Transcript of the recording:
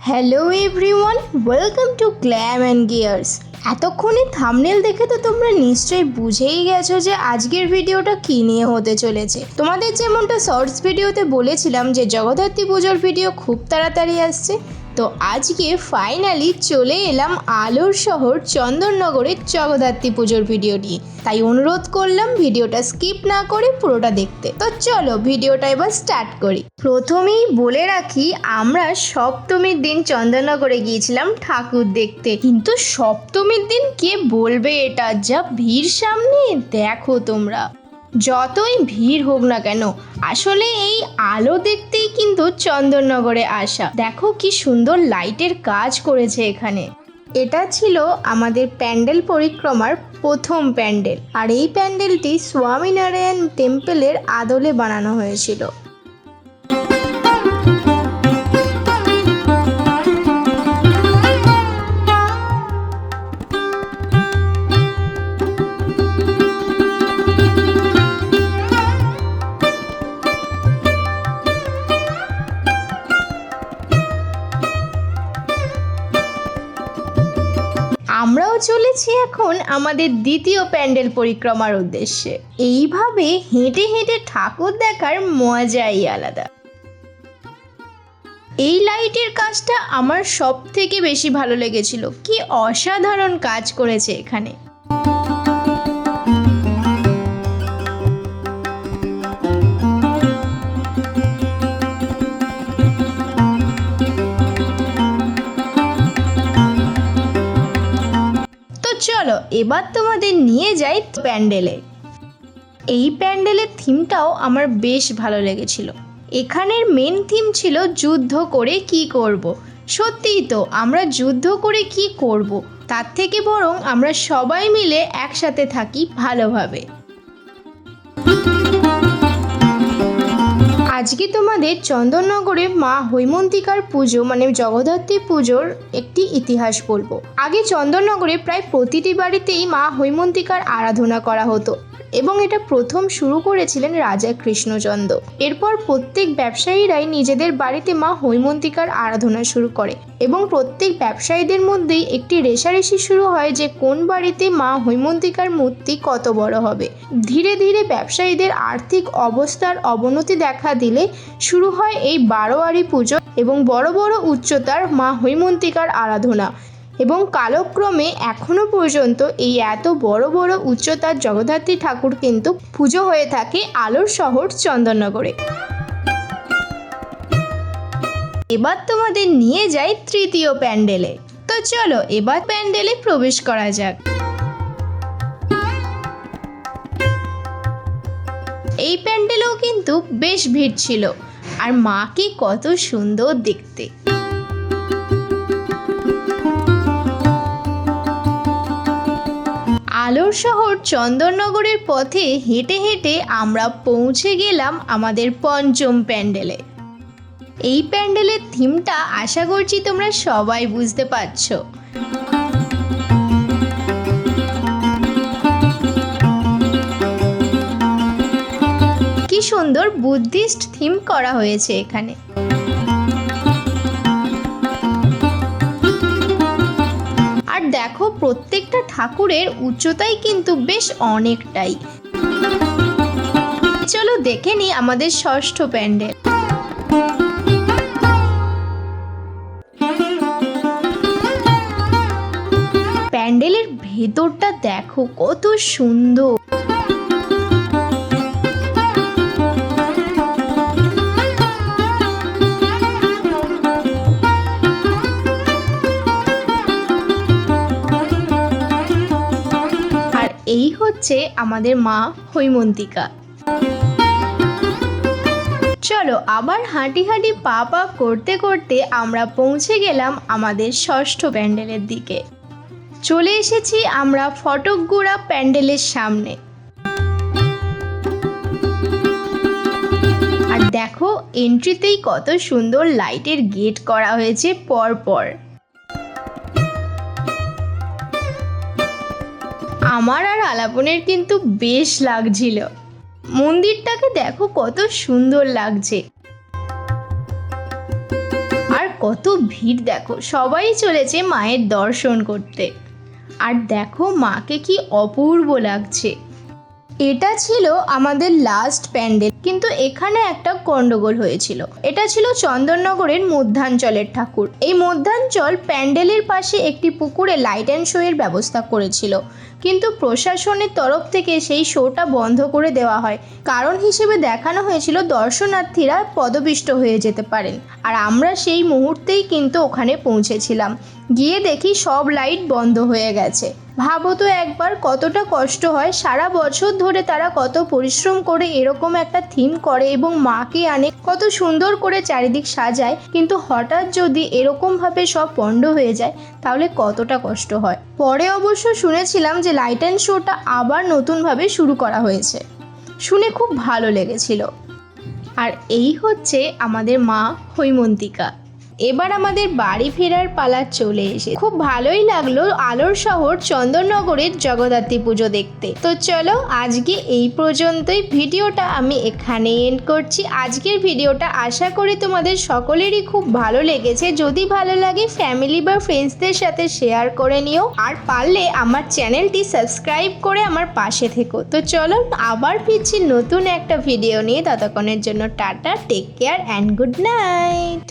Hello everyone, welcome to glam and gears. এতক্ষণে thumbnail দেখে তো তোমরা নিশ্চয়ই বুঝেই গেছো যে আজকের ভিডিওটা কী নিয়ে হতে চলেছে। তোমাদের যেমনটা শর্টস ভিডিওতে বলেছিলাম যে জগদ্ধাত্রী পুজোর ভিডিও খুব তাড়াতাড়ি আসছে, তো আজকে ফাইনালি চলে এলাম আলোর শহর চন্দননগরের জগদ্ধাত্রী পুজোর ভিডিও নিয়ে। তাই অনুরোধ করলাম ভিডিওটা স্কিপ না করে পুরোটা দেখতে। তো চলো ভিডিওটা এবার স্টার্ট করি। প্রথমেই বলে রাখি, আমরা সপ্তমীর দিন চন্দননগরে গিয়েছিলাম ঠাকুর দেখতে, কিন্তু সপ্তমীর দিন কে বলবে এটা, যা ভিড় সামনে দেখো তোমরা। যতই ভিড় হোক না কেন, আসলে এই আলো দেখতেই কিন্তু চন্দননগরে আসা। দেখো কি সুন্দর লাইটের কাজ করেছে এখানে। এটা ছিল আমাদের প্যান্ডেল পরিক্রমার প্রথম প্যান্ডেল, আর এই প্যান্ডেলটি স্বামীনারায়ণ টেম্পলের আদলে বানানো হয়েছিল। আমরাও চলেছি এখন আমাদের দ্বিতীয় প্যান্ডেল পরিক্রমার উদ্দেশ্যে। এইভাবে হেঁটে হেঁটে ঠাকুর দেখার মজাই আলাদা। এই লাইটের কাজটা আমার সব থেকে বেশি ভালো লেগেছিল, কি অসাধারণ কাজ করেছে এখানে। চলো এবার তোমাদের নিয়ে যাই প্যান্ডেলে। এই প্যান্ডেলের থিমটাও আমার বেশ ভালো লেগেছিল। এখানের মেন থিম ছিল যুদ্ধ করে কি করব। সত্যিই তো, আমরা যুদ্ধ করে কি করব, তার থেকে বরং আমরা সবাই মিলে একসাথে থাকি ভালোভাবে। আজকে তোমাদের চন্দননগরে মা হৈমন্তিকার পুজো মানে জগদ্ধাত্রী পুজোর একটি ইতিহাস বলবো। আগে চন্দননগরে প্রায় প্রতিটি বাড়িতেই মা হৈমন্তিকার আরাধনা করা হতো, এবং এটা প্রথম শুরু করেছিলেন রাজা কৃষ্ণচন্দ্র। এরপর প্রত্যেক ব্যবসায়ীরাই নিজেদের বাড়িতে মা হৈমন্তিকার আরাধনা শুরু করে, এবং প্রত্যেক ব্যবসায়ীদের মধ্যেই একটি রেষারেষি শুরু হয় যে কোন বাড়িতে মা হৈমন্তিকার মূর্তি কত বড় হবে। ধীরে ধীরে ব্যবসায়ীদের আর্থিক অবস্থার অবনতি দেখা দিলে শুরু হয় এই বারোয়ারি পুজো এবং বড় বড় উচ্চতার মা হৈমন্তিকার আরাধনা, এবং কালক্রমে এখনো পর্যন্ত এই এত বড় বড় উচ্চতার জগদ্ধাত্রী ঠাকুর কিন্তু পুজো হয়ে থাকে আলোর শহর চন্দননগরে। এবার তোমাদের নিয়ে যাই তৃতীয় প্যান্ডেলে। তো চলো এবার প্যান্ডেলে প্রবেশ করা যাক। এই প্যান্ডেলেও কিন্তু বেশ ভিড় ছিল, আর মাকে কত সুন্দর দেখতে। আলোর শহর চন্দননগরের পথে হেঁটে হেঁটে আমরা পৌঁছে গেলাম আমাদের পঞ্চম প্যান্ডেলে। এই প্যান্ডেলের থিমটা আশা করছি তোমরা সবাই বুঝতে পারছো। কি সুন্দর বুদ্ধিস্ট থিম করা হয়েছে এখানে। আর দেখো প্রত্যেকটা ঠাকুরের উচ্চতাই কিন্তু বেশ অনেকটাই। চলো দেখে নি আমাদের ষষ্ঠ প্যান্ডেল। প্যান্ডেলের ভেতরটা দেখো কত সুন্দর। এই হচ্ছে আমাদের মা হৈমন্তিকা। চলো আবার হাঁটি হাঁটি পা পা করতে করতে আমরা পৌঁছে গেলাম আমাদের ষষ্ঠ প্যান্ডেলের দিকে। চলে এসেছি আমরা ফটকগুড়া প্যান্ডেলের সামনে। আর দেখো এন্ট্রিতেই কত সুন্দর লাইটের গেট করা হয়েছে পর পর। আমার আর আলাপনের কিন্তু বেশ লাগছিল। মন্দিরটাকে দেখো কত সুন্দর লাগছে। আর কত ভিড় দেখো, সবাই চলেছে মায়ের দর্শন করতে। আর দেখো মাকে কি অপূর্ব লাগছে। এটা ছিল আমাদের লাস্ট প্যান্ডেল, কিন্তু এখানে একটা গন্ডগোল হয়েছিল। এটা ছিল চন্দননগরের মধ্যাঞ্চলের ঠাকুর। এই মধ্যাঞ্চল প্যান্ডেলের পাশে একটি পুকুরে লাইট অ্যান্ড শো এর ব্যবস্থা করেছিল, কিন্তু প্রশাসনের তরফ থেকে সেই শোটা বন্ধ করে দেওয়া হয়। কারণ হিসেবে দেখানো হয়েছিল দর্শনার্থীরা পদপিষ্ট হয়ে যেতে পারেন। আর আমরা সেই মুহূর্তেই কিন্তু ওখানে পৌঁছেছিলাম। গিয়ে দেখি সব লাইট বন্ধ হয়ে গেছে। ভাবো তো একবার কতটা কষ্ট হয়। সারা বছর ধরে তারা কত পরিশ্রম করে এরকম একটা থিম করে এবং মাকে আনে, কত সুন্দর করে চারিদিক সাজায়, কিন্তু হঠাৎ যদি এরকমভাবে সব পণ্ড হয়ে যায় তাহলে কতটা কষ্ট হয়। পরে অবশ্য শুনেছিলাম যে লাইট অ্যান্ড শোটা আবার নতুনভাবে শুরু করা হয়েছে, শুনে খুব ভালো লেগেছিল। আর এই হচ্ছে আমাদের মা হৈমন্তিকা। এবার আমাদের বাড়ি ফেরার পালা চলে এসে খুব ভালোই লাগলো আলোর শহর চন্দননগরের জগদ্ধাত্রী পুজো দেখতে। তো চলো আজকে এই পর্যন্তই, ভিডিওটা আমি এখানে এন্ড করছি। আজকের ভিডিওটা আশা করি তোমাদের সকলেরই খুব ভালো লেগেছে। যদি ভালো লাগে ফ্যামিলি বা ফ্রেন্ডসদের সাথে শেয়ার করে নিও, আর পারলে আমার চ্যানেলটি সাবস্ক্রাইব করে আমার পাশে থেকো। তো চলো আবার ফিরছি নতুন একটা ভিডিও নিয়ে। ততক্ষণের জন্য tata, take care and good night.